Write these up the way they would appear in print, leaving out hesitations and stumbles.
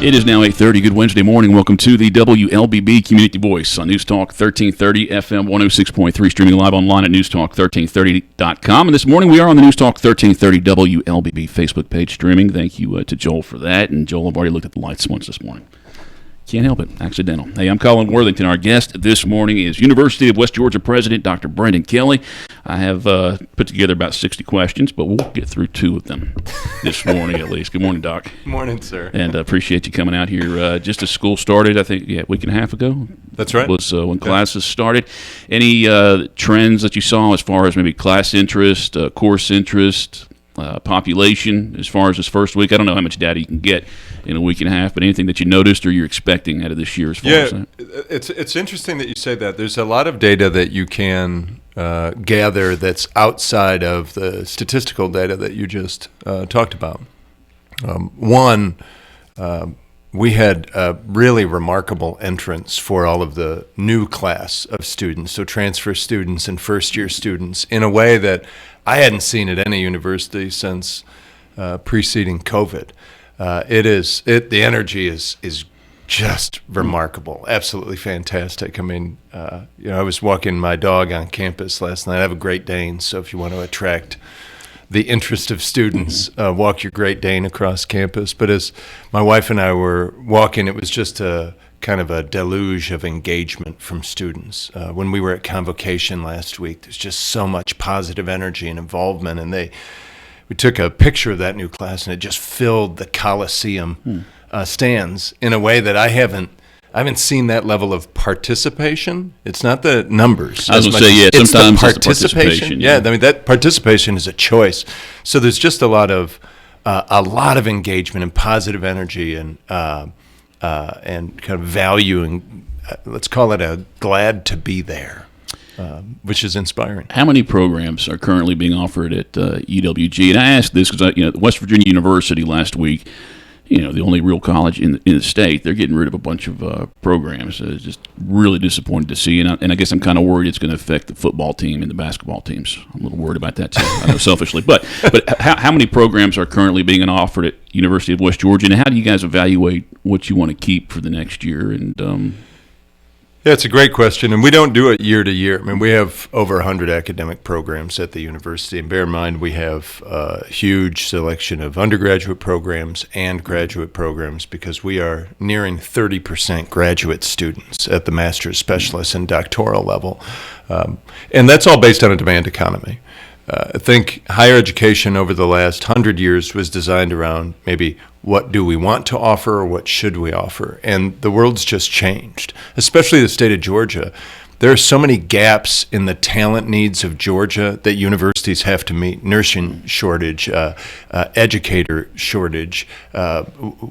It is now 8:30. Good Wednesday morning. Welcome to the WLBB Community Voice on News Talk 1330 FM 106.3, streaming live online at newstalk1330.com. And this morning we are on the News Talk 1330 WLBB Facebook page streaming. Thank you to Joel for that. And Joel, I've already looked at the lights once this morning. Can't help it. Accidental. Hey, I'm Colin Worthington. Our guest this morning is University of West Georgia President Dr. Brendan Kelly. I have put together about 60 questions, but we'll get through 2 of them this morning at least. Good morning, Doc. Good morning, sir. And appreciate you coming out here just as school started, I think, a week and a half ago. That's right. Was when classes started. Any trends that you saw as far as maybe class interest, course interest, population as far as this first week? I don't know how much data you can get in a week and a half, but anything that you noticed or you're expecting out of this year as far as that? It's interesting that you say that. There's a lot of data that you can gather that's outside of the statistical data that you just talked about. We had a really remarkable entrance for all of the new class of students, so transfer students and first-year students, in a way that I hadn't seen at any university since preceding COVID. The energy is just remarkable, absolutely fantastic. I mean, I was walking my dog on campus last night. I have a Great Dane, so if you want to attract the interest of students, walk your Great Dane across campus. But as my wife and I were walking, it was just a kind of a deluge of engagement from students. When we were at Convocation last week, there's just so much positive energy and involvement, and we took a picture of that new class, and it just filled the Coliseum stands in a way that I haven't seen that level of participation. It's not the numbers. I was going to say, yeah, sometimes it's the participation. Yeah, I mean, that participation is a choice. So there's just a lot of engagement and positive energy and kind of valuing. Let's call it a glad to be there, which is inspiring. How many programs are currently being offered at UWG? And I asked this because West Virginia University last week, the only real college in the state, they're getting rid of a bunch of programs. It's just really disappointed to see. And I guess I'm kind of worried it's going to affect the football team and the basketball teams. I'm a little worried about that too, I know, selfishly. But how many programs are currently being offered at University of West Georgia, and how do you guys evaluate what you want to keep for the next year? And Yeah, it's a great question, and we don't do it year to year. I mean, we have over 100 academic programs at the university, and bear in mind we have a huge selection of undergraduate programs and graduate programs because we are nearing 30% graduate students at the master's, specialist, and doctoral level. And that's all based on a demand economy. I think higher education over the last 100 years was designed around maybe what do we want to offer or what should we offer? And the world's just changed, especially the state of Georgia. There are so many gaps in the talent needs of Georgia that universities have to meet. Nursing shortage, educator shortage.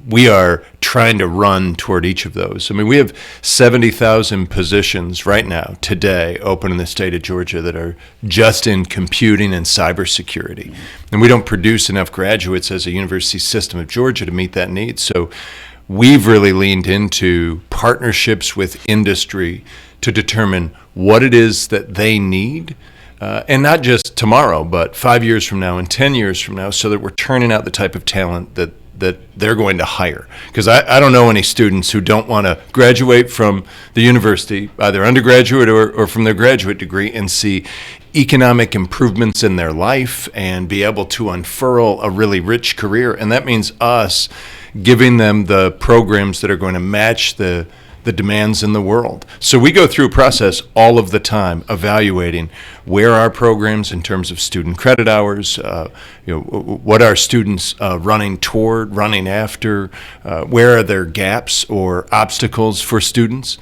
We are trying to run toward each of those. I mean, we have 70,000 positions right now, today, open in the state of Georgia that are just in computing and cybersecurity. And we don't produce enough graduates as a university system of Georgia to meet that need. So we've really leaned into partnerships with industry to determine what it is that they need, and not just tomorrow, but 5 years from now and 10 years from now, so that we're turning out the type of talent that they're going to hire. Because I don't know any students who don't want to graduate from the university, either undergraduate or from their graduate degree, and see economic improvements in their life and be able to unfurl a really rich career. And that means us giving them the programs that are going to match the demands in the world. So we go through a process all of the time evaluating where our programs in terms of student credit hours, what are students running toward, running after, where are there gaps or obstacles for students,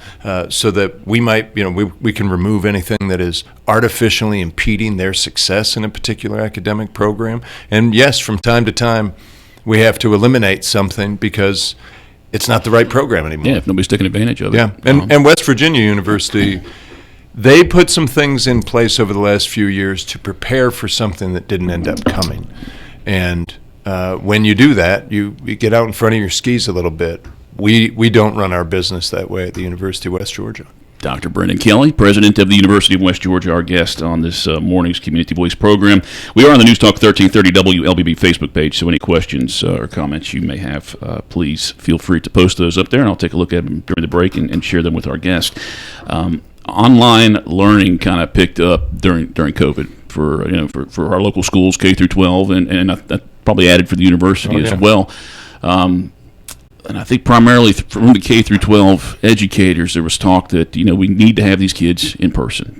so that we might, we can remove anything that is artificially impeding their success in a particular academic program. And yes, from time to time, we have to eliminate something because it's not the right program anymore. Yeah, if nobody's taking advantage of it. Yeah, and West Virginia University, they put some things in place over the last few years to prepare for something that didn't end up coming. And when you do that, you get out in front of your skis a little bit. We don't run our business that way at the University of West Georgia. Dr. Brendan Kelly, president of the University of West Georgia, our guest on this morning's Community Voice program. We are on the News Talk 1330 WLBB Facebook page, so any questions or comments you may have, please feel free to post those up there, and I'll take a look at them during the break and share them with our guest. Online learning kind of picked up during COVID for our local schools, K through 12, and that probably added for the university as well. And I think primarily from the K through 12 educators, there was talk that we need to have these kids in person.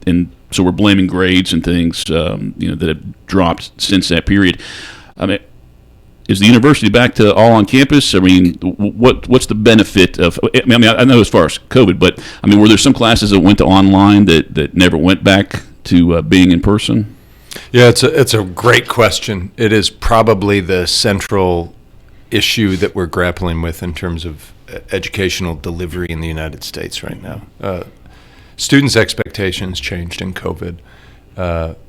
And so we're blaming grades and things that have dropped since that period. I mean, is the university back to all on campus? I mean, what's the benefit of? I mean, I know as far as COVID, but I mean, were there some classes that went to online that never went back to being in person? Yeah, it's a great question. It is probably the central issue that we're grappling with in terms of educational delivery in the United States right now. Students' expectations changed in COVID.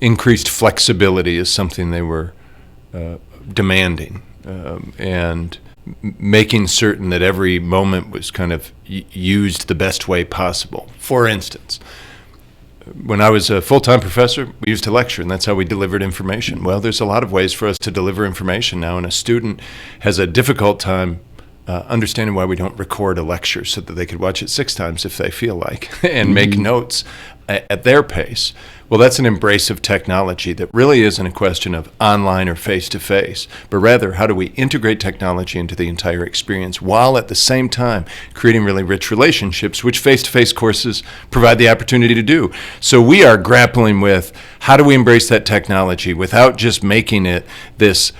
Increased flexibility is something they were demanding, and making certain that every moment was kind of used the best way possible. For instance, when I was a full-time professor, we used to lecture, and that's how we delivered information. Well, there's a lot of ways for us to deliver information now, and a student has a difficult time understanding why we don't record a lecture so that they could watch it 6 times if they feel like and make notes at their pace. Well, that's an embrace of technology that really isn't a question of online or face-to-face, but rather how do we integrate technology into the entire experience while at the same time creating really rich relationships, which face-to-face courses provide the opportunity to do. So we are grappling with how do we embrace that technology without just making it this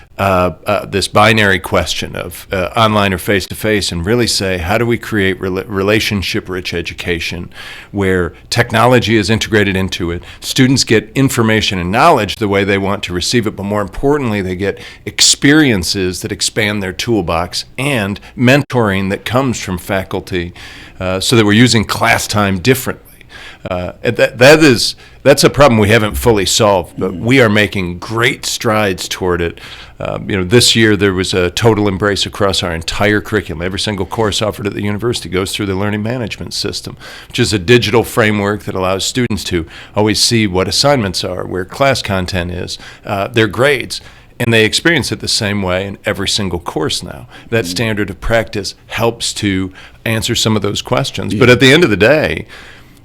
binary question of online or face-to-face, and really say, how do we create relationship-rich education where technology is integrated into it, students get information and knowledge the way they want to receive it, but more importantly, they get experiences that expand their toolbox and mentoring that comes from faculty, so that we're using class time differently. That's a problem we haven't fully solved, but we are making great strides toward it. This year there was a total embrace across our entire curriculum. Every single course offered at the university goes through the learning management system, which is a digital framework that allows students to always see what assignments are, where class content is, their grades. And they experience it the same way in every single course now. That standard of practice helps to answer some of those questions. But at the end of the day,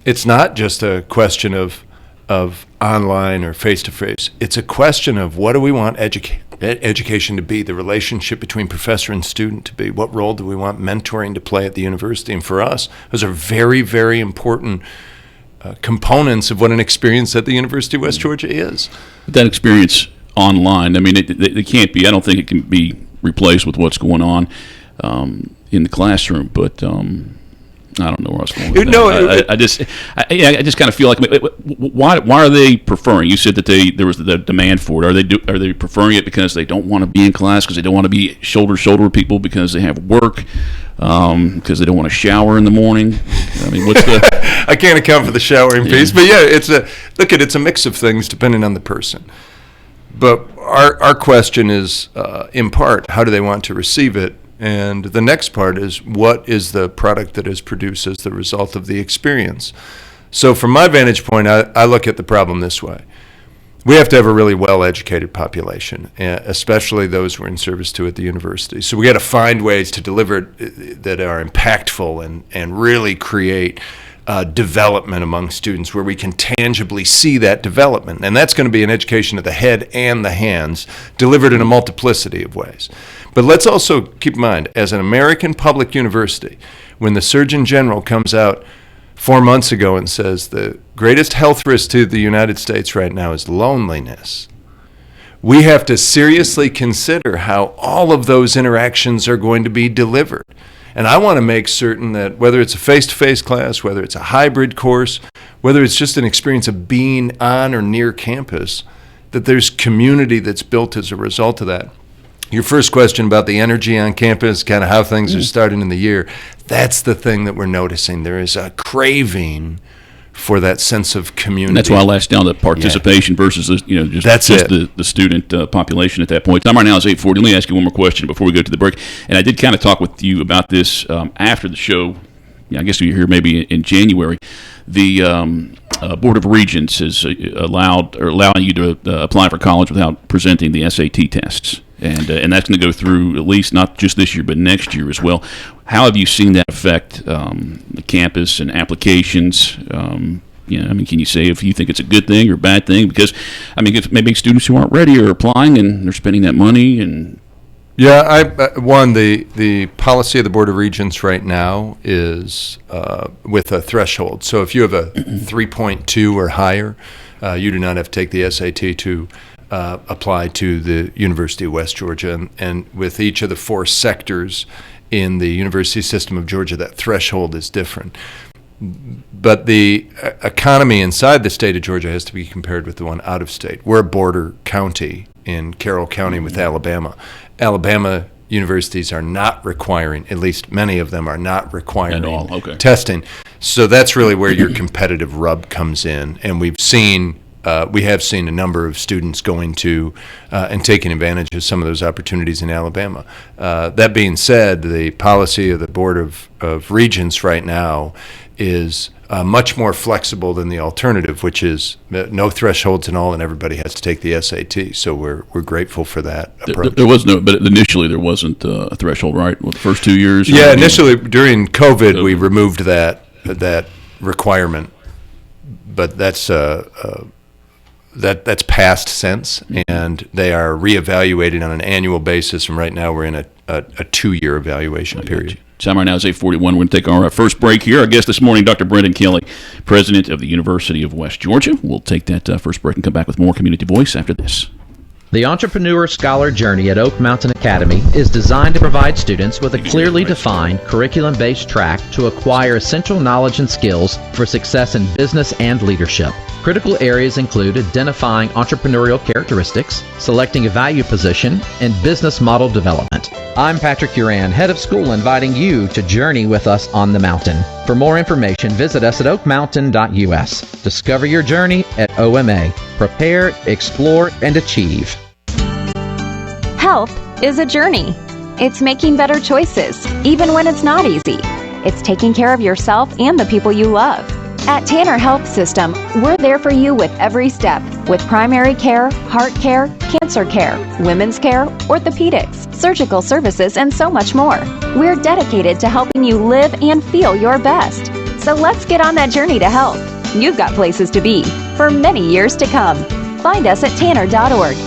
it's not just a question of online or face-to-face. It's a question of what do we want education to be, the relationship between professor and student to be, what role do we want mentoring to play at the university. And for us, those are very, very important components of what an experience at the University of West Georgia is. That experience online, I mean, it can't be, I don't think it can be replaced with what's going on in the classroom, but I don't know where I was going with that. I just kind of feel like, why are they preferring? You said that there was the demand for it. Are they preferring it because they don't want to be in class, because they don't want to be shoulder to shoulder with people, because they have work, because they don't want to shower in the morning? I mean, what's the? I can't account for the showering piece, but yeah, it's a mix of things depending on the person. But our question is, in part, how do they want to receive it? And the next part is, what is the product that is produced as the result of the experience? So from my vantage point, I look at the problem this way. We have to have a really well-educated population, especially those we're in service to at the university. So we got to find ways to deliver it that are impactful and really create development among students where we can tangibly see that development. And that's going to be an education of the head and the hands, delivered in a multiplicity of ways. But let's also keep in mind, as an American public university, when the Surgeon General comes out 4 months ago and says the greatest health risk to the United States right now is loneliness, we have to seriously consider how all of those interactions are going to be delivered. And I want to make certain that whether it's a face-to-face class, whether it's a hybrid course, whether it's just an experience of being on or near campus, that there's community that's built as a result of that. Your first question about the energy on campus, kind of how things are starting in the year, that's the thing that we're noticing. There is a craving for that sense of community. And that's why I lashed down to participation versus the student population at that point. Time right now is 8:40. Let me ask you one more question before we go to the break. And I did kind of talk with you about this after the show I guess you're here maybe in January, the Board of Regents is allowing you to apply for college without presenting the SAT tests. And that's going to go through at least not just this year, but next year as well. How have you seen that affect the campus and applications? Can you say if you think it's a good thing or a bad thing? Because, if maybe students who aren't ready are applying and they're spending that money and... Yeah, the policy of the Board of Regents right now is with a threshold. So if you have a 3.2 or higher, you do not have to take the SAT to apply to the University of West Georgia. And with each of the 4 sectors in the university system of Georgia, that threshold is different. But the economy inside the state of Georgia has to be compared with the one out of state. We're a border county in Carroll County with Alabama. Alabama universities are not requiring, at least many of them are not requiring testing. So that's really where your competitive rub comes in. And we have seen a number of students going to and taking advantage of some of those opportunities in Alabama. That being said, the policy of the Board of Regents right now is much more flexible than the alternative, which is no thresholds and all, and everybody has to take the SAT. So we're grateful for that approach. There was but initially there wasn't a threshold, right? Well, the first 2 years? Yeah, initially during COVID, we removed that requirement, but that's passed since, and they are reevaluated on an annual basis, and right now we're in a 2-year evaluation period. Time right now is 8:41. We're going to take our first break here. Our guest this morning, Dr. Brendan Kelly, President of the University of West Georgia. We'll take that first break and come back with more Community Voice after this. The Entrepreneur Scholar Journey at Oak Mountain Academy is designed to provide students with a clearly defined curriculum-based track to acquire essential knowledge and skills for success in business and leadership. Critical areas include identifying entrepreneurial characteristics, selecting a value position, and business model development. I'm Patrick Uran, head of school, inviting you to journey with us on the mountain. For more information, visit us at oakmountain.us. Discover your journey at OMA. Prepare, explore, and achieve. Health is a journey. It's making better choices, even when it's not easy. It's taking care of yourself and the people you love. At Tanner Health System, we're there for you with every step, with primary care, heart care, cancer care, women's care, orthopedics, surgical services, and so much more. We're dedicated to helping you live and feel your best. So let's get on that journey to health. You've got places to be for many years to come. Find us at tanner.org.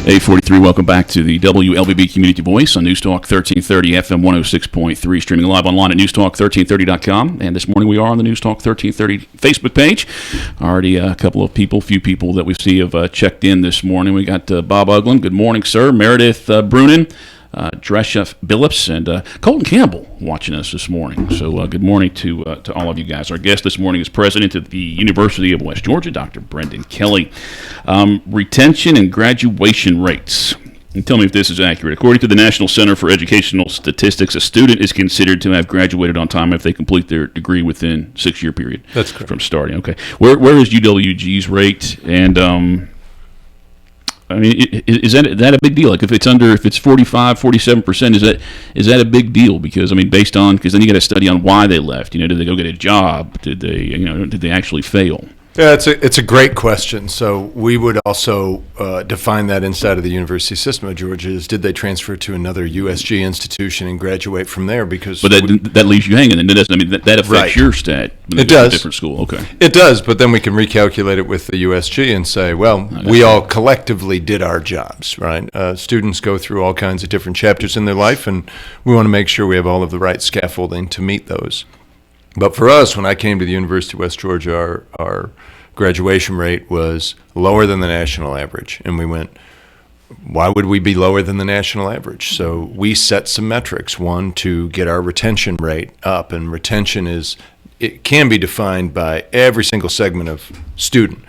Hey, 43, welcome back to the WLBB Community Voice on News Talk 1330 FM 106.3, streaming live online at newstalk1330.com. And this morning we are on the News Talk 1330 Facebook page. Already a few people that we see have checked in this morning. We got Bob Uglin. Good morning, sir. Meredith Brunin. Dresha Billups and Colton Campbell watching us this morning. So good morning to all of you guys. Our guest this morning is President of the University of West Georgia, Dr. Brendan Kelly. Retention and graduation rates. And tell me if this is accurate. According to the National Center for Educational Statistics, a student is considered to have graduated on time if they complete their degree within 6-year period. That's correct. From starting. Okay. Where is UWG's rate? And is that a big deal? Like if it's 45, 47%, is that a big deal? Because because then you got to study on why they left. Did they go get a job? Did they actually fail? Yeah, it's a great question. So we would also define that inside of the university system of Georgia is did they transfer to another USG institution and graduate from there? Because but that leaves you hanging, and that affects your stat. It does. A different school, okay. It does, but then we can recalculate it with the USG and say, well, we all collectively did our jobs, right? Students go through all kinds of different chapters in their life, and we want to make sure we have all of the right scaffolding to meet those. But for us, when I came to the University of West Georgia, our graduation rate was lower than the national average, and we went why would we be lower than the national average? So we set some metrics. One, to get our retention rate up, and retention it can be defined by every single segment of student,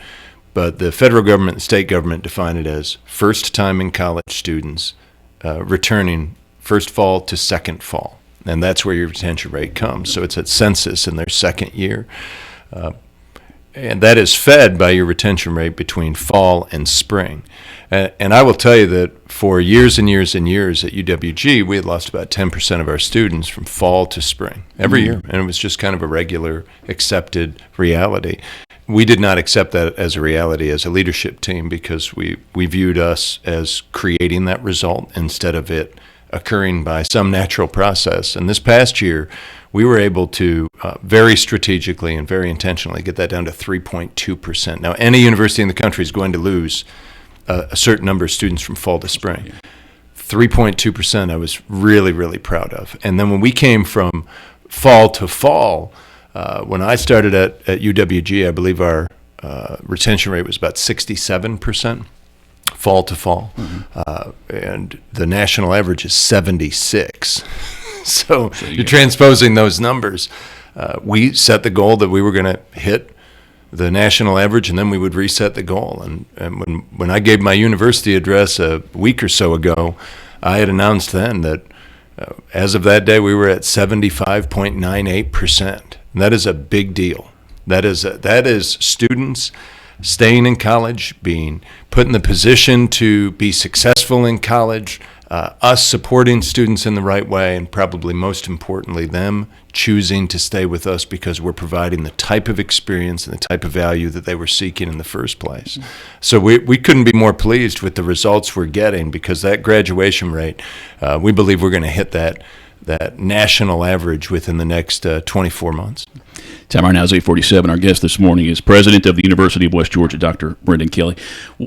but the federal government and state government define it as first time in college students returning first fall to second fall, and that's where your retention rate comes. So it's at census in their second year. And that is fed by your retention rate between fall and spring. And I will tell you that for years and years and years at UWG, we had lost about 10% of our students from fall to spring every year. And it was just kind of a regular accepted reality. We did not accept that as a reality as a leadership team, because we viewed us as creating that result instead of it occurring by some natural process. And this past year, we were able to very strategically and very intentionally get that down to 3.2%. Now, any university in the country is going to lose a certain number of students from fall to spring. 3.2% I was really, really proud of. And then when we came from fall to fall, when I started at UWG, I believe our retention rate was about 67%. Fall to fall, and the national average is 76. So you're transposing those numbers. We set the goal that we were going to hit the national average, and then we would reset the goal. And when I gave my university address a week or so ago, I had announced then that as of that day, we were at 75.98%. And that is a big deal. That is students staying in college, being put in the position to be successful in college, us supporting students in the right way, and probably most importantly, them choosing to stay with us because we're providing the type of experience and the type of value that they were seeking in the first place. So we couldn't be more pleased with the results we're getting, because that graduation rate, we believe we're going to hit that national average within the next 24 months. Time right now is 8:47. Our guest this morning is President of the University of West Georgia, Dr. Brendan Kelly.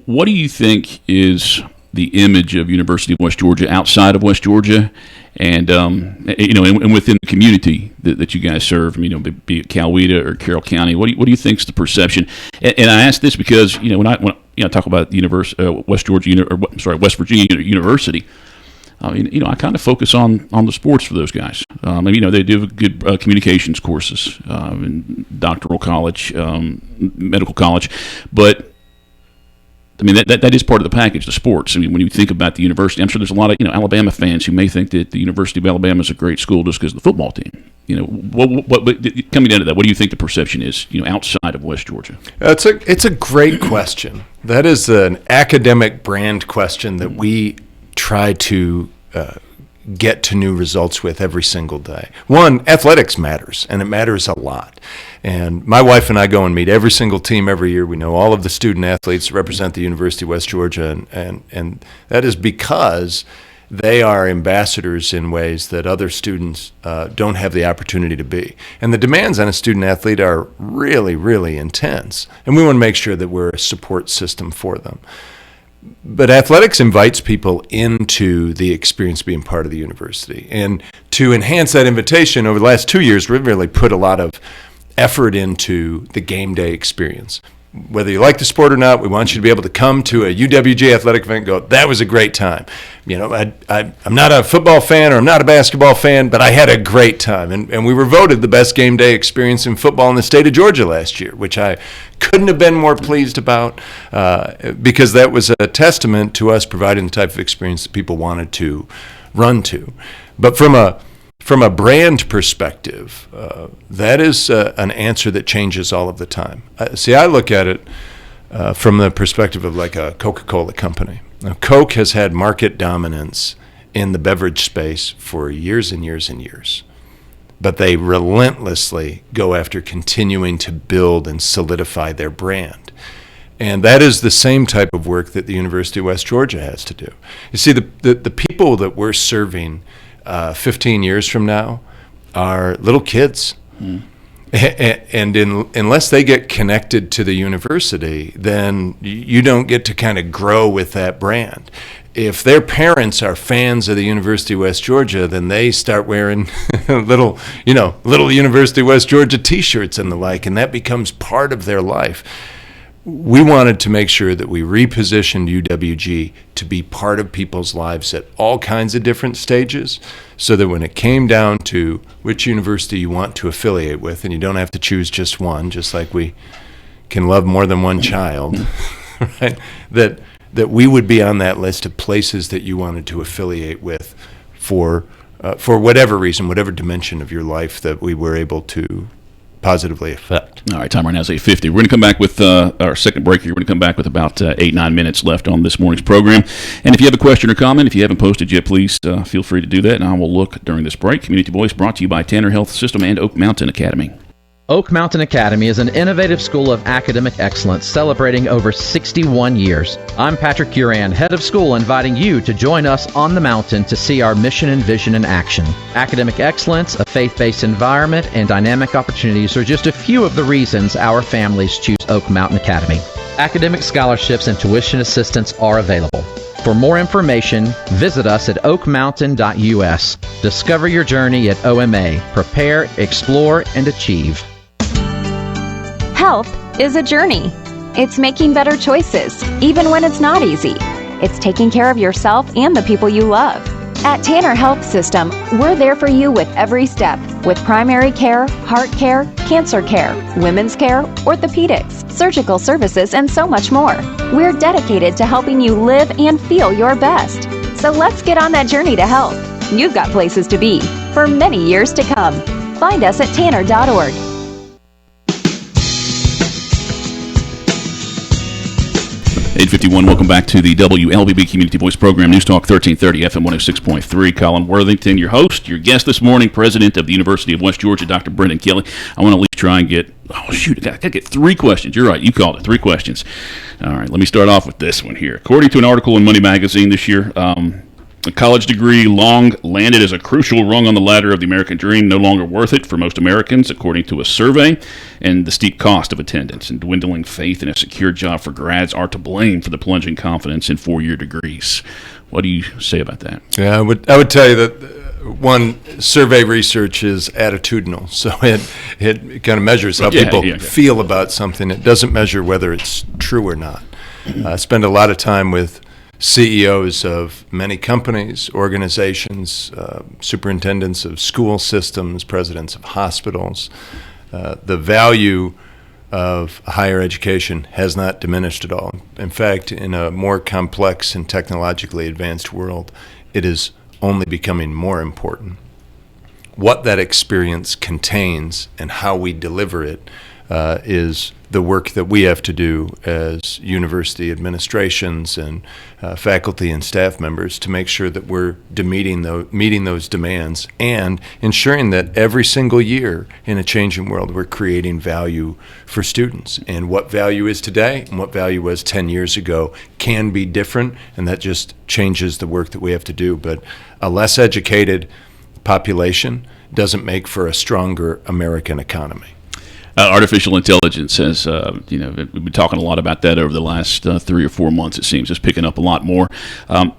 What do you think is the image of University of West Georgia outside of West Georgia, and and within the community that you guys serve? be it Coweta or Carroll County. What do you think is the perception? And I ask this because when I talk about the West Virginia University. I kind of focus on the sports for those guys. They do good communications courses in doctoral college, medical college, but that is part of the package, the sports. When you think about the university, I'm sure there's a lot of Alabama fans who may think that the University of Alabama is a great school just because of the football team. What coming down to that, what do you think the perception is? Outside of West Georgia. It's a great question. That is an academic brand question that we try to get to new results with every single day. One, athletics matters, and it matters a lot. And my wife and I go and meet every single team every year. We know all of the student athletes that represent the University of West Georgia, and that is because they are ambassadors in ways that other students don't have the opportunity to be. And the demands on a student athlete are really, really intense, and we want to make sure that we're a support system for them. But athletics invites people into the experience of being part of the university. And to enhance that invitation, over the last 2 years, we've really put a lot of effort into the game day experience. Whether you like the sport or not, we want you to be able to come to a UWG athletic event and go, that was a great time. I'm not a football fan or I'm not a basketball fan, but I had a great time. And we were voted the best game day experience in football in the state of Georgia last year, which I couldn't have been more pleased about because that was a testament to us providing the type of experience that people wanted to run to. But from a brand perspective, that is an answer that changes all of the time. I look at it from the perspective of like a Coca-Cola company. Now, Coke has had market dominance in the beverage space for years and years and years, but they relentlessly go after continuing to build and solidify their brand. And that is the same type of work that the University of West Georgia has to do. You see, the people that we're serving 15 years from now are little kids. And unless they get connected to the university, then you don't get to kind of grow with that brand. If their parents are fans of the University of West Georgia, then they start wearing little University of West Georgia T-shirts and the like, and that becomes part of their life. we wanted to make sure that we repositioned UWG to be part of people's lives at all kinds of different stages, so that when it came down to which university you want to affiliate with, and you don't have to choose just one, just like we can love more than one child, right? That we would be on that list of places that you wanted to affiliate with for whatever reason, whatever dimension of your life that we were able to positively affect. All right, time right now is 8:50. We're going to come back with our second break here. We're going to come back with about 8-9 minutes left on this morning's program. And if you have a question or comment, if you haven't posted yet, please feel free to do that, and I will look during this break. Community Voice brought to you by Tanner Health System and Oak Mountain Academy. Oak Mountain Academy is an innovative school of academic excellence celebrating over 61 years. I'm Patrick Uran, head of school, inviting you to join us on the mountain to see our mission and vision in action. Academic excellence, a faith-based environment, and dynamic opportunities are just a few of the reasons our families choose Oak Mountain Academy. Academic scholarships and tuition assistance are available. For more information, visit us at oakmountain.us. Discover your journey at OMA. Prepare, explore, and achieve. Health is a journey. It's making better choices, even when it's not easy. It's taking care of yourself and the people you love. At Tanner Health System, we're there for you with every step, with primary care, heart care, cancer care, women's care, orthopedics, surgical services, and so much more. We're dedicated to helping you live and feel your best. So let's get on that journey to health. You've got places to be for many years to come. Find us at tanner.org. 8:51. Welcome back to the WLBB Community Voice Program, News Talk 1330 FM 106.3. Colin Worthington, your host, your guest this morning, President of the University of West Georgia, Dr. Brendan Kelly. I want to at least try and get, I got to get 3 questions. You're right, you called it, 3 questions. All right, let me start off with this one here. According to an article in Money Magazine this year, a college degree long landed as a crucial rung on the ladder of the American dream, no longer worth it for most Americans, according to a survey, and the steep cost of attendance and dwindling faith in a secure job for grads are to blame for the plunging confidence in 4-year degrees. What do you say about that? Yeah, I would tell you that one, survey research is attitudinal, so it kind of measures how people feel about something. It doesn't measure whether it's true or not. I spend a lot of time with CEOs of many companies, organizations, superintendents of school systems, presidents of hospitals. The value of higher education has not diminished at all. In fact, in a more complex and technologically advanced world, it is only becoming more important. What that experience contains and how we deliver it is the work that we have to do as university administrations and faculty and staff members to make sure that we're meeting those demands and ensuring that every single year in a changing world we're creating value for students. And what value is today and what value was 10 years ago can be different, and that just changes the work that we have to do. But a less educated population doesn't make for a stronger American economy. Artificial intelligence has, we've been talking a lot about that over the last 3 or 4 months, it seems, just picking up a lot more. And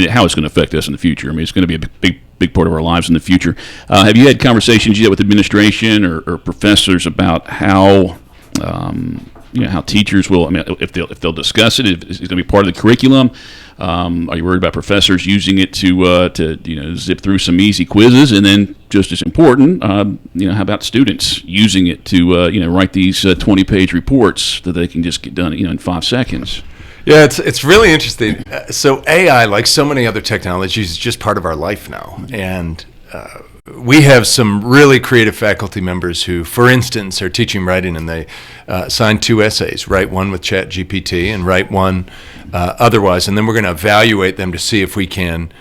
how it's going to affect us in the future. I mean, it's going to be a big part of our lives in the future. Have you had conversations yet with administration or professors about how, how teachers will, if they'll discuss it, if it's going to be part of the curriculum? Are you worried about professors using it to zip through some easy quizzes? And then, just as important, how about students using it to write these 20-page reports that they can just get done in 5 seconds? Yeah, it's really interesting. So AI, like so many other technologies, is just part of our life now, and we have some really creative faculty members who, for instance, are teaching writing, and they assign 2 essays, write one with ChatGPT and write one otherwise, and then we're going to evaluate them to see if we can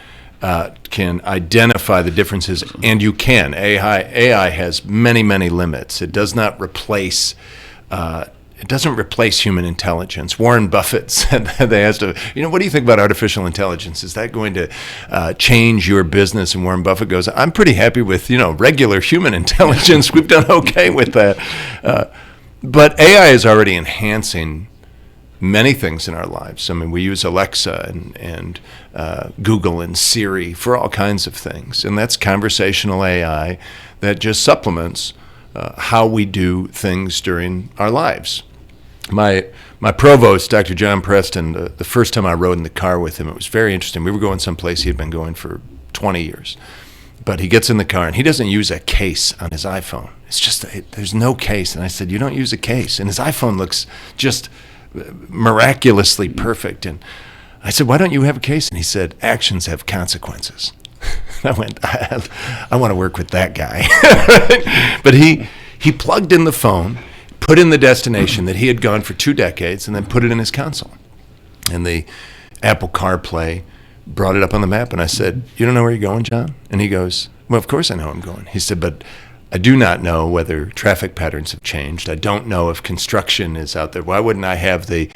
identify the differences. And you can. AI has many, many limits. It does not replace. It doesn't replace human intelligence. Warren Buffett said that they asked him, what do you think about artificial intelligence? Is that going to change your business? And Warren Buffett goes, I'm pretty happy with, regular human intelligence. We've done okay with that. But AI is already enhancing many things in our lives. I mean, we use Alexa and Google and Siri for all kinds of things. And that's conversational AI that just supplements how we do things during our lives. my provost, Dr. John Preston, the first time I rode in the car with him, it was very interesting. We were going someplace he had been going for 20 years. But he gets in the car, and he doesn't use a case on his iPhone. It's just, there's no case. And I said, you don't use a case. And his iPhone looks just miraculously perfect. And I said, why don't you have a case? And he said, actions have consequences. I went, I want to work with that guy. But he plugged in the phone, put in the destination that he had gone for 2 decades, and then put it in his console. And the Apple CarPlay brought it up on the map, and I said, you don't know where you're going, John? And he goes, well, of course I know I'm going. He said, but I do not know whether traffic patterns have changed. I don't know if construction is out there. Why wouldn't I have the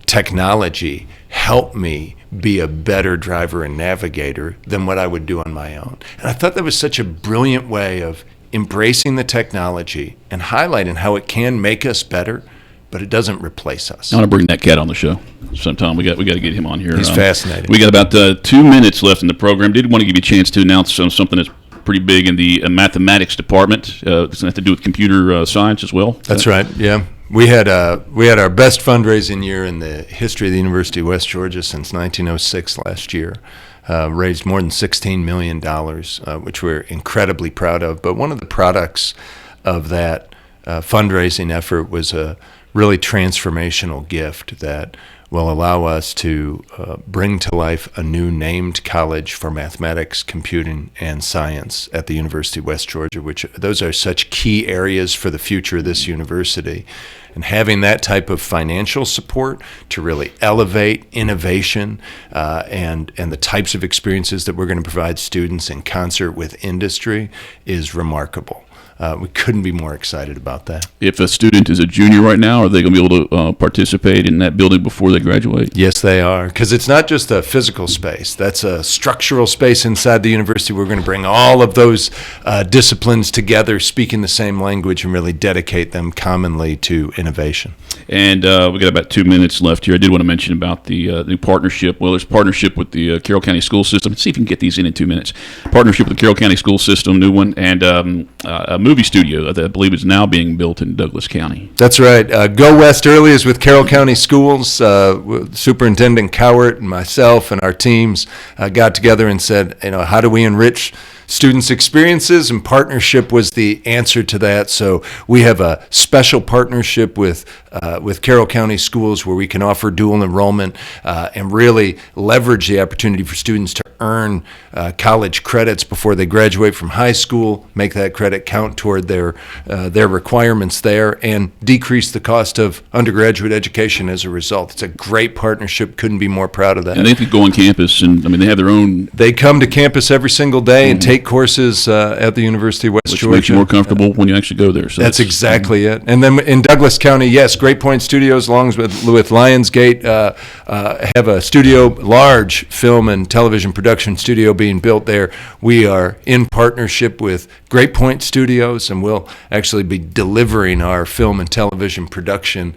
technology help me be a better driver and navigator than what I would do on my own? And I thought that was such a brilliant way of embracing the technology and highlighting how it can make us better, but it doesn't replace us. I want to bring that cat on the show sometime. We got to get him on here. He's fascinating. We got about 2 minutes left in the program. Did want to give you a chance to announce something that's pretty big in the mathematics department. It's going to have to do with computer science as well. That's right. Yeah, we had our best fundraising year in the history of the University of West Georgia since 1906 last year. Raised more than $16 million, which we're incredibly proud of. But one of the products of that fundraising effort was a really transformational gift that will allow us to bring to life a new named college for mathematics, computing, and science at the University of West Georgia, which those are such key areas for the future of this university. And having that type of financial support to really elevate innovation and the types of experiences that we're going to provide students in concert with industry is remarkable. We couldn't be more excited about that. If a student is a junior right now, are they going to be able to participate in that building before they graduate? Yes, they are, because it's not just a physical space. That's a structural space inside the university. We're going to bring all of those disciplines together, speaking the same language, and really dedicate them commonly to innovation. And we got about 2 minutes left here. I did want to mention about the new partnership. Well, there's a partnership with the Carroll County School System. Let's see if you can get these in 2 minutes. Partnership with the Carroll County School System, new one, and a movie studio that I believe is now being built in Douglas County. That's right. Go West Early is with Carroll County Schools. Superintendent Cowart and myself and our teams got together and said, how do we enrich students' experiences? And partnership was the answer to that. So we have a special partnership with Carroll County Schools where we can offer dual enrollment and really leverage the opportunity for students to earn college credits before they graduate from high school, make that credit count toward their requirements there, and decrease the cost of undergraduate education as a result. It's a great partnership. Couldn't be more proud of that. And they could go on campus, and they have their own. They come to campus every single day and take courses at the University of West Georgia. Which makes you more comfortable when you actually go there. So that's exactly it. And then in Douglas County, yes, Great Point Studios, along with Lionsgate, have a large film and television production studio being built there. We are in partnership with Great Point Studios, and we'll actually be delivering our film and television production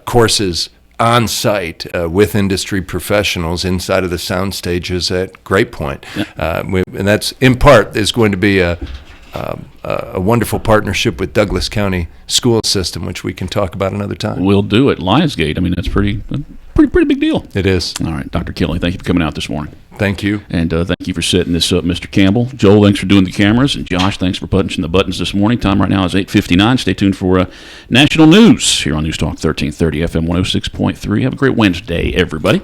courses on site with industry professionals inside of the sound stages at Great Point. Yeah. And that's in part is going to be a wonderful partnership with Douglas County School System, which we can talk about another time. We'll do it. Lionsgate, that's pretty big deal. It is. All right, Dr. Kelly, thank you for coming out this morning. Thank you. And thank you for setting this up, Mr. Campbell. Joel, thanks for doing the cameras. And Josh, thanks for punching the buttons this morning. Time right now is 8:59. Stay tuned for national news here on News Talk 1330 FM 106.3. Have a great Wednesday, everybody.